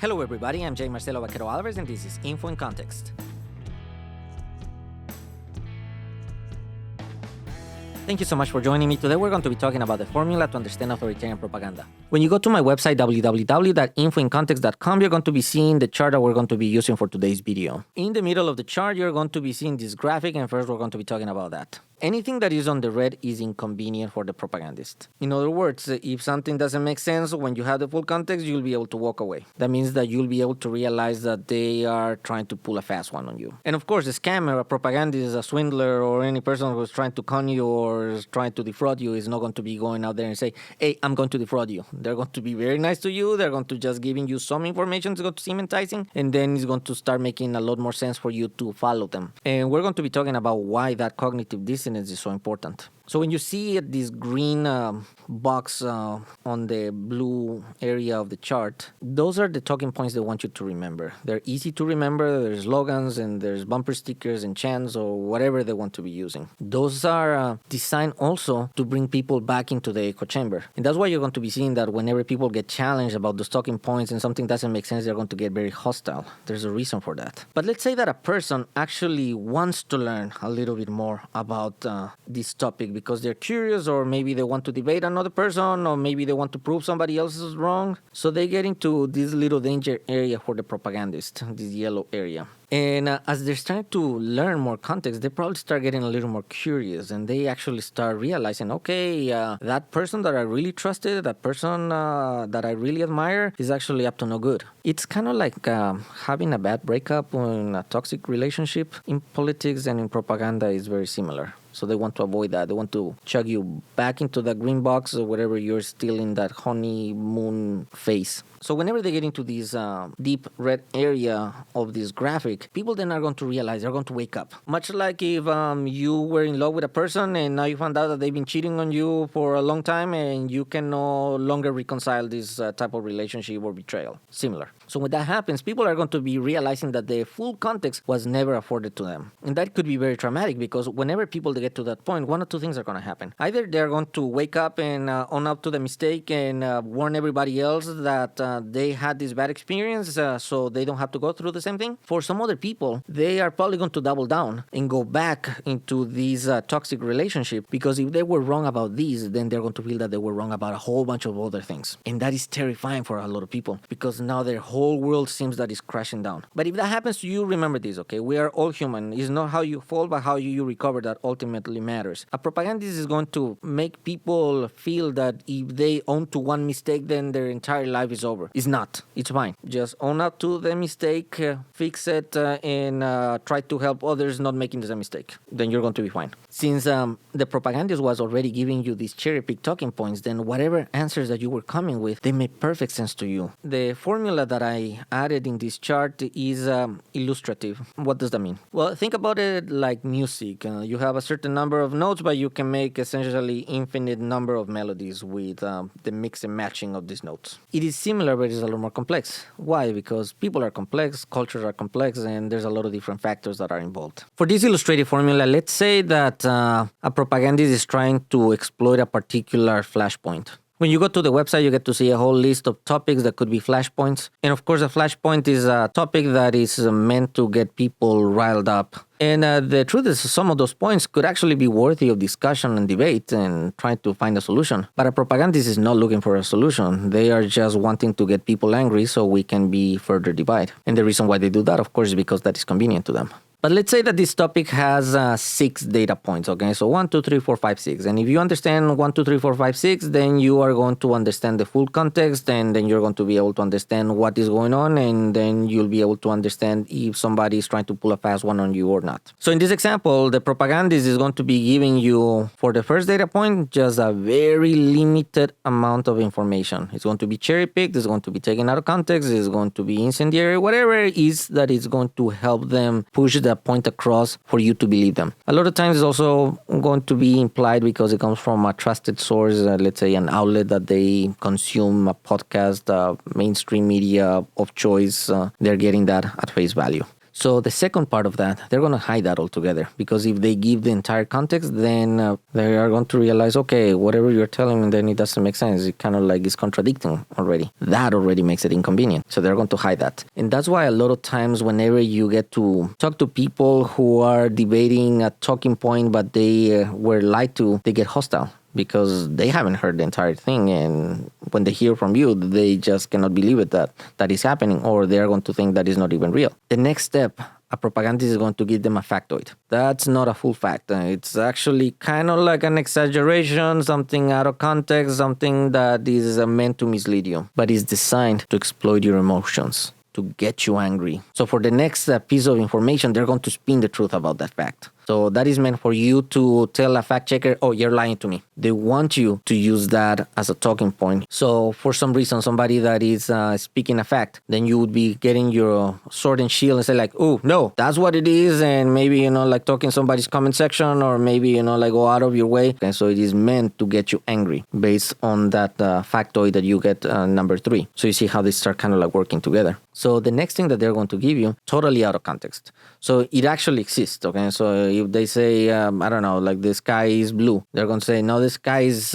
Hello everybody, I'm Marcelo Bqaueroalvarez and this is InfoInContext. Thank you so much for joining me. Today we're going to be talking about the formula to understand authoritarian propaganda. When you go to my website, www.infoincontext.com, you're going to be seeing the chart that we're going to be using for today's video. In the middle of the chart, you're going to be seeing this graphic, and first we're going to be talking about that. Anything that is on the red is inconvenient for the propagandist. In other words, if something doesn't make sense, when you have the full context, you'll be able to walk away. That means that you'll be able to realize that they are trying to pull a fast one on you. And of course, a scammer, a propagandist, a swindler, or any person who's trying to con you or is trying to defraud you is not going to be going out there and say, hey, I'm going to defraud you. They're going to be very nice to you. They're going to just giving you some information to go to seem enticing, and then it's going to start making a lot more sense for you to follow them. And we're going to be talking about why that cognitive dissonance is so important. So when you see this green box on the blue area of the chart, those are the talking points they want you to remember. They're easy to remember. There's slogans and there's bumper stickers and chants or whatever they want to be using. Those are designed also to bring people back into the echo chamber. And that's why you're going to be seeing that whenever people get challenged about those talking points and something doesn't make sense, they're going to get very hostile. There's a reason for that. But let's say that a person actually wants to learn a little bit more about this topic because they're curious, or maybe they want to debate another person, or maybe they want to prove somebody else is wrong. So they get into this little danger area for the propagandist, this yellow area. And as they're starting to learn more context, they probably start getting a little more curious, and they actually start realizing, okay, that person that I really trusted, that person that I really admire is actually up to no good. It's kind of like having a bad breakup in a toxic relationship. In politics and in propaganda is very similar. So they want to avoid that. They want to chug you back into the green box or whatever you're still in that honeymoon phase. So whenever they get into this deep red area of this graphic, people then are going to realize, they're going to wake up. Much like if you were in love with a person and now you found out that they've been cheating on you for a long time and you can no longer reconcile this type of relationship or betrayal. Similar. So when that happens, people are going to be realizing that the full context was never afforded to them. And that could be very traumatic because whenever people get to that point, one of two things are going to happen. Either they're going to wake up and own up to the mistake and warn everybody else that they had this bad experience so they don't have to go through the same thing. For some other people, they are probably going to double down and go back into this toxic relationship because if they were wrong about these, then they're going to feel that they were wrong about a whole bunch of other things. And that is terrifying for a lot of people because now their whole world seems that is crashing down. But if that happens to you, remember this, okay? We are all human. It's not how you fall, but how you recover that ultimately matters. A propagandist is going to make people feel that if they own to one mistake, then their entire life is over. It's not. It's fine. Just own up to the mistake, fix it, and try to help others not making the same mistake. Then you're going to be fine. Since the propagandist was already giving you these cherry-picked talking points, then whatever answers that you were coming with, they made perfect sense to you. The formula that I added in this chart is illustrative. What does that mean? Well, think about it like music. You have a certain number of notes, but you can make essentially infinite number of melodies with the mix and matching of these notes. It is similar, but it's a little more complex. Why? Because people are complex, cultures are complex, and there's a lot of different factors that are involved. For this illustrative formula, let's say that a propagandist is trying to exploit a particular flashpoint. When you go to the website, you get to see a whole list of topics that could be flashpoints. And of course, a flashpoint is a topic that is meant to get people riled up. And the truth is, some of those points could actually be worthy of discussion and debate and trying to find a solution. But a propagandist is not looking for a solution. They are just wanting to get people angry so we can be further divided. And the reason why they do that, of course, is because that is convenient to them. But let's say that this topic has 6 data points, okay? So 1, 2, 3, 4, 5, 6. And if you understand 1, 2, 3, 4, 5, 6, then you are going to understand the full context, and then you're going to be able to understand what is going on, and then you'll be able to understand if somebody is trying to pull a fast one on you or not. So in this example, the propagandist is going to be giving you, for the first data point, just a very limited amount of information. It's going to be cherry-picked, it's going to be taken out of context, it's going to be incendiary, whatever it is that is going to help them push the point across for you to believe them. A lot of times it's also going to be implied because it comes from a trusted source, let's say an outlet that they consume, a podcast, mainstream media of choice. They're getting that at face value. So the second part of that, they're going to hide that altogether, because if they give the entire context, then they are going to realize, okay, whatever you're telling me, then it doesn't make sense. It kind of like is contradicting already. That already makes it inconvenient. So they're going to hide that. And that's why a lot of times whenever you get to talk to people who are debating a talking point, but they were lied to, they get hostile, because they haven't heard the entire thing, and when they hear from you, they just cannot believe it that is happening, or they are going to think that is not even real. The next step, a propagandist is going to give them a factoid. That's not a full fact. It's actually kind of like an exaggeration, something out of context, something that is meant to mislead you, but is designed to exploit your emotions, to get you angry. So for the next piece of information, they're going to spin the truth about that fact. So that is meant for you to tell a fact checker, oh, you're lying to me. They want you to use that as a talking point. So for some reason, somebody that is speaking a fact, then you would be getting your sword and shield and say like, oh, no, that's what it is. And maybe, like talking somebody's comment section, or maybe, like go out of your way. And so it is meant to get you angry based on that factoid that you get number 3. So you see how they start kind of like working together. So the next thing that they're going to give you, totally out of context. So it actually exists, okay? So if they say, I don't know, like the sky is blue, they're going to say, no, the sky is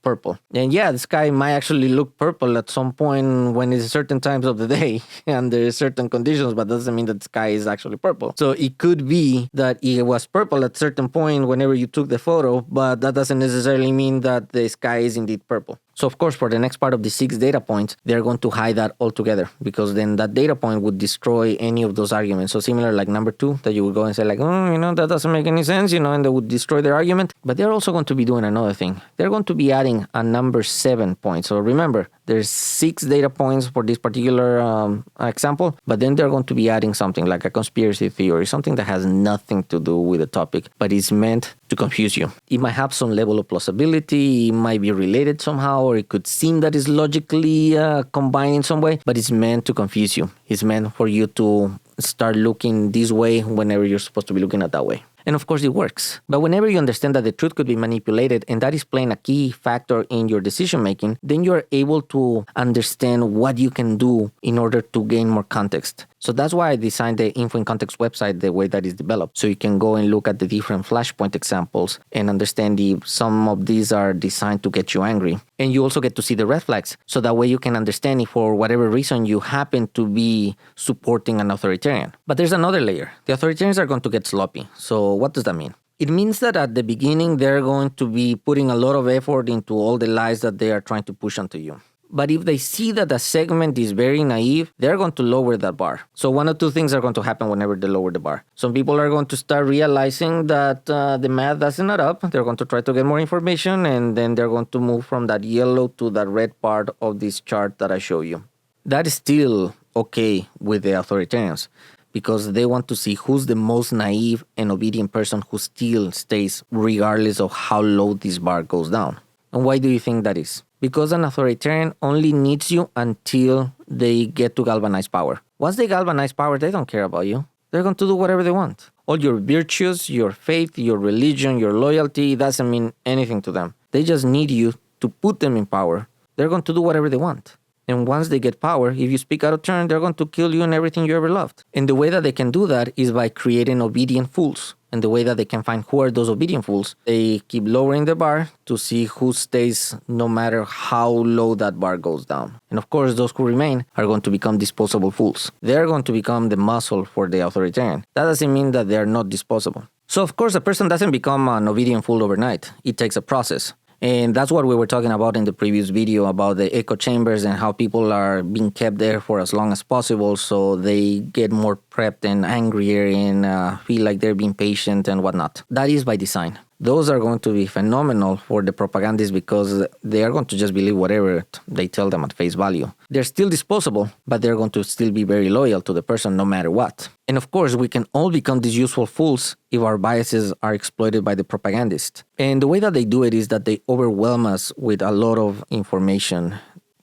purple. And yeah, the sky might actually look purple at some point when it's certain times of the day and there are certain conditions, but doesn't mean that the sky is actually purple. So it could be that it was purple at a certain point whenever you took the photo, but that doesn't necessarily mean that the sky is indeed purple. So of course, for the next part of the 6 data points, they're going to hide that altogether, because then that data point would destroy any of those arguments. So similar like number 2, that you would go and say like, that doesn't make any sense, and they would destroy their argument. But they're also going to be doing another thing. They're going to be adding a number 7 point. So remember, there's 6 data points for this particular example, but then they're going to be adding something like a conspiracy theory, something that has nothing to do with the topic, but is meant to confuse you. It might have some level of plausibility, it might be related somehow, or it could seem that it's logically combined in some way, but it's meant to confuse you. It's meant for you to start looking this way whenever you're supposed to be looking at that way. And of course it works. But whenever you understand that the truth could be manipulated, and that is playing a key factor in your decision making, then you're able to understand what you can do in order to gain more context. So that's why I designed the InfoInContext website the way that it's developed. So you can go and look at the different flashpoint examples and understand if some of these are designed to get you angry. And you also get to see the red flags. So that way you can understand if for whatever reason you happen to be supporting an authoritarian. But there's another layer. The authoritarians are going to get sloppy. So what does that mean? It means that at the beginning, they're going to be putting a lot of effort into all the lies that they are trying to push onto you. But if they see that a segment is very naive, they're going to lower that bar. So one of 2 things are going to happen whenever they lower the bar. Some people are going to start realizing that the math doesn't add up. They're going to try to get more information, and then they're going to move from that yellow to that red part of this chart that I show you. That is still okay with the authoritarians, because they want to see who's the most naive and obedient person who still stays regardless of how low this bar goes down. And why do you think that is? Because an authoritarian only needs you until they get to galvanize power. Once they galvanize power, they don't care about you. They're going to do whatever they want. All your virtues, your faith, your religion, your loyalty, doesn't mean anything to them. They just need you to put them in power. They're going to do whatever they want. And once they get power, if you speak out of turn, they're going to kill you and everything you ever loved. And the way that they can do that is by creating obedient fools. And the way that they can find who are those obedient fools, they keep lowering the bar to see who stays no matter how low that bar goes down. And of course, those who remain are going to become disposable fools. They're going to become the muscle for the authoritarian. That doesn't mean that they're not disposable. So of course, a person doesn't become an obedient fool overnight. It takes a process. And that's what we were talking about in the previous video about the echo chambers and how people are being kept there for as long as possible so they get more prepped and angrier and feel like they're being patient and whatnot. That is by design. Those are going to be phenomenal for the propagandists because they are going to just believe whatever they tell them at face value. They're still disposable, but they're going to still be very loyal to the person no matter what. And of course, we can all become these useful fools if our biases are exploited by the propagandist. And the way that they do it is that they overwhelm us with a lot of information.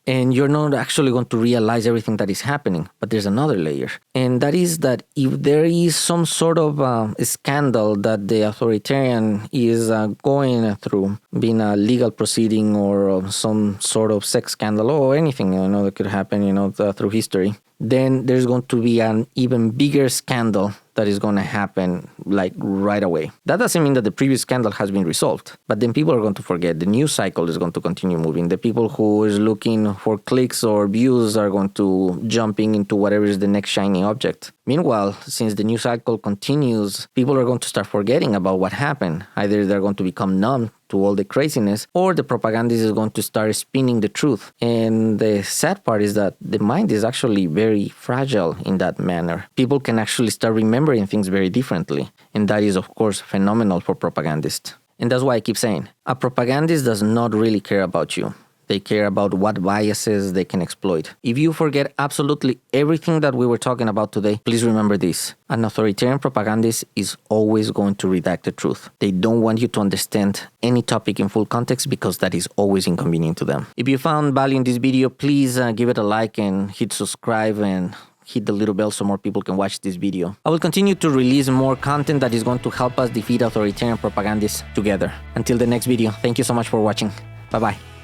And you're not actually going to realize everything that is happening. But there's another layer. And that is that if there is some sort of scandal that the authoritarian is going through, being a legal proceeding or some sort of sex scandal or anything, that could happen, through history. then there's going to be an even bigger scandal that is going to happen like right away. That doesn't mean that the previous scandal has been resolved, but then people are going to forget. The news cycle is going to continue moving. The people who is looking for clicks or views are going to jumping into whatever is the next shiny object. Meanwhile, since the news cycle continues, people are going to start forgetting about what happened. Either they're going to become numb to all the craziness, or the propagandist is going to start spinning the truth. And the sad part is that the mind is actually very fragile in that manner. People can actually start remembering things very differently. And that is, of course, phenomenal for propagandists. And that's why I keep saying, a propagandist does not really care about you. They care about what biases they can exploit. If you forget absolutely everything that we were talking about today, please remember this. An authoritarian propagandist is always going to redact the truth. They don't want you to understand any topic in full context because that is always inconvenient to them. If you found value in this video, please give it a like and hit subscribe and hit the little bell so more people can watch this video. I will continue to release more content that is going to help us defeat authoritarian propagandists together. Until the next video, thank you so much for watching. Bye-bye.